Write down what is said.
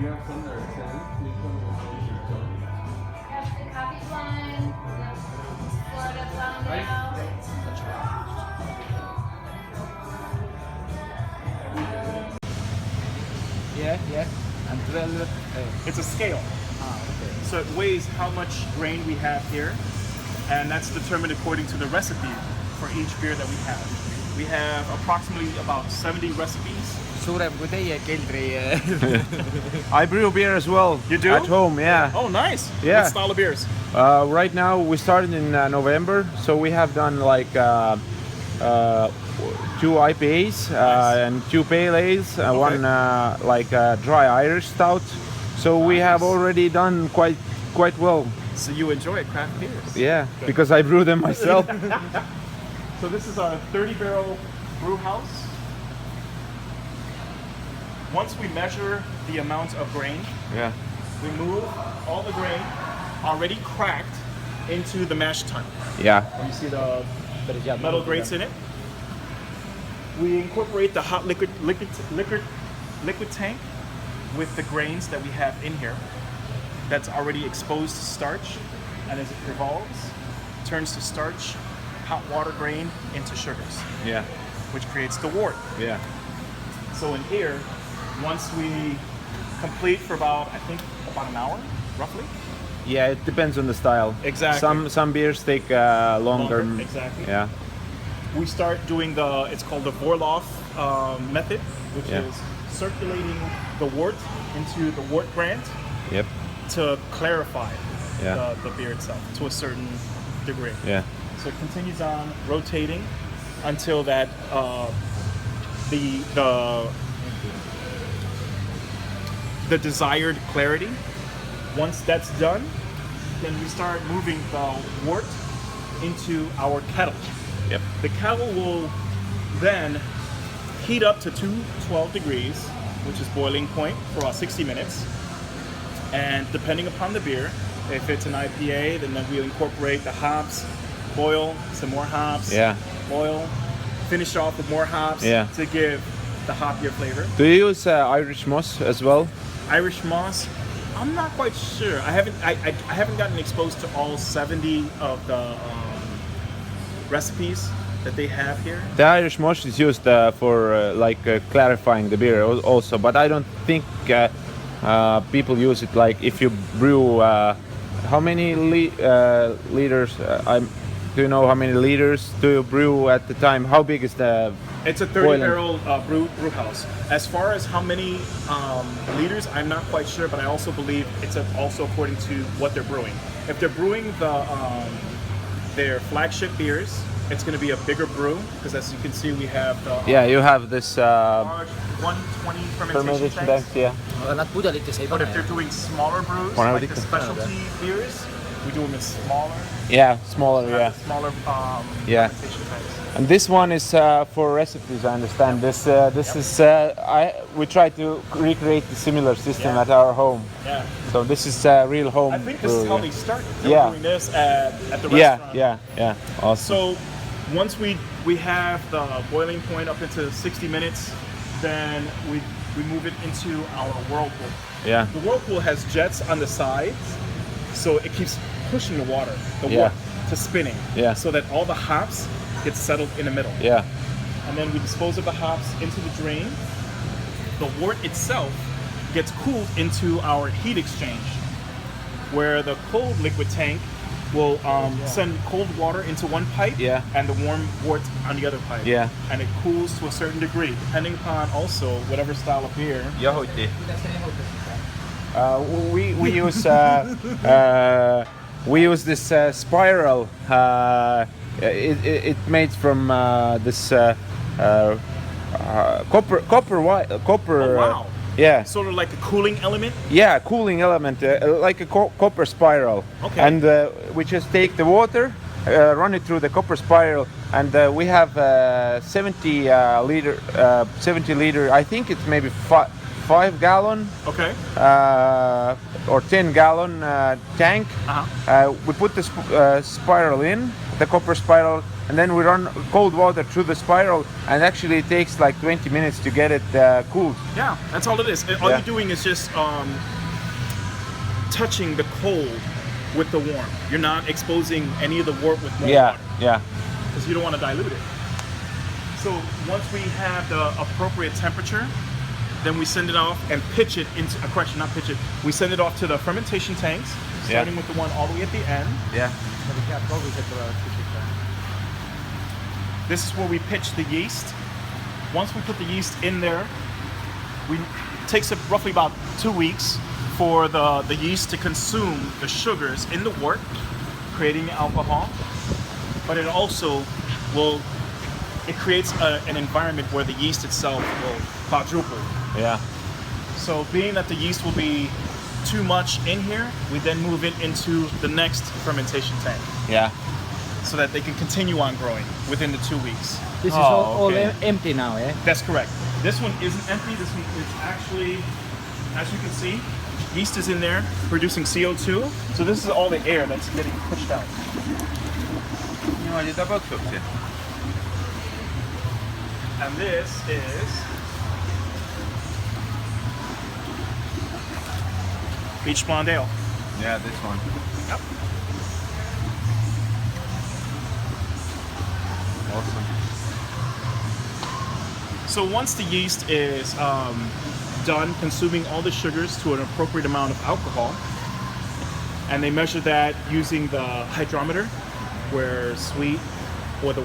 you have some that are 10, please come with some. Have the coffee blonde, the Florida blonde now. Yeah. And 12. It's a scale. Okay. So it weighs how much grain we have here, and that's determined according to the recipe for each beer that we have. We have approximately about 70 recipes. Suurem kui teie keldri. I brew beer as well. You do? At home, yeah. Oh, nice. Yeah. What style of beers? Right now we started in November, so we have done like 2 IPAs and 2 pale ales, one like dry Irish stout. So we have already done quite well. So you enjoy craft beers? Yeah, because I brew them myself. So this is our 30-barrel brew house. Once we measure the amount of grain, Yeah. we move all the grain already cracked into the mash tun. Yeah. You see the metal grates in it. We incorporate the hot liquid tank with the grains that we have in here. That's already exposed to starch, and as it revolves, turns to starch, hot water grain into sugars, Yeah. which creates the wort. Yeah. So in here, once we complete for about an hour, roughly. Yeah, it depends on the style. Exactly. Some beers take longer. Exactly. Yeah. We start doing it's called the Vorloff method, which Yeah. is circulating the wort into the wort grant Yep. to clarify Yeah. the beer itself to a certain degree. Yeah. So it continues on rotating until that the desired clarity. Once that's done, then we start moving the wort into our kettle. Yep. The kettle will then heat up to 212 degrees, which is boiling point, for about 60 minutes. And depending upon the beer, if it's an IPA, then we incorporate the hops, boil, some more hops, Yeah. boil, finish off with more hops Yeah. to give the hopier flavor. Do you use Irish moss as well? Irish moss, I'm not quite sure. I haven't gotten exposed to all 70 of the recipes that they have here. The Irish moss is used for clarifying the beer also, but I don't think people use it like if you brew. How many liters? Do you know how many liters do you brew at the time? How big is the? It's a 30-barrel brew house. As far as how many liters, I'm not quite sure, but I also believe it's also according to what they're brewing. If they're brewing their flagship beers, it's going to be a bigger brew, because as you can see, we have the You have this large 120 fermentation tanks. Yeah. Aga nad pudelites ei But pane. if they're doing smaller brews, One like the hour. specialty beers, we do them in smaller, Yeah, smaller. Yeah. smaller Yeah. fermentation tanks. And this one is for recipes. I understand. This is we try to recreate the similar system Yeah. at our home. Yeah. So this is real home. I think this is how they started. They Yeah. were doing this at the Yeah, restaurant. yeah. Awesome. So once we have the boiling point up into 60 minutes, then we move it into our whirlpool. Yeah. The whirlpool has jets on the sides, so it keeps pushing the water, the Yeah. wort, to spinning. Yeah. So that all the hops get settled in the middle. Yeah. And then we dispose of the hops into the drain. The wort itself gets cooled into our heat exchange, where the cold liquid tank will send cold water into one pipe, Yeah. and the warm wort on the other pipe. Yeah. And it cools to a certain degree, depending upon also whatever style of beer. Jahuti. We use this spiral. It made from this copper. Oh, wow. Yeah. Sort of like a cooling element. Yeah, cooling element, like a copper spiral. Okay. And we just take the water, run it through the copper spiral, and we have 70 liter. I think it's maybe 5-gallon Okay. or 10-gallon tank. We put the spiral in, the copper spiral, and then we run cold water through the spiral, and actually it takes like 20 minutes to get it cooled. Yeah, that's all it is. All Yeah. you're doing is just touching the cold with the warm. You're not exposing any of the wort with more Yeah, water, yeah, because you don't want to dilute it. So once we have the appropriate temperature, then we send it off and pitch it into, correction, not pitch it, we send it off to the fermentation tanks, starting with the one all the way at the end. yeah. This is where we pitch the yeast. Once we put the yeast in there, it takes roughly about 2 weeks for the yeast to consume the sugars in the wort, creating alcohol. But it also it creates an environment where the yeast itself will quadruple. Yeah. So being that the yeast will be too much in here, we then move it into the next fermentation tank Yeah. so that they can continue on growing within the 2 weeks. This is Oh, all okay. empty now, eh? That's correct. This one isn't empty. This one is actually, as you can see, yeast is in there producing CO2. So this is all the air that's getting pushed out. And this is Beach Blonde Ale. Yeah, this one. Yep. Awesome. So once the yeast is done consuming all the sugars to an appropriate amount of alcohol, and they measure that using the hydrometer, where sweet or the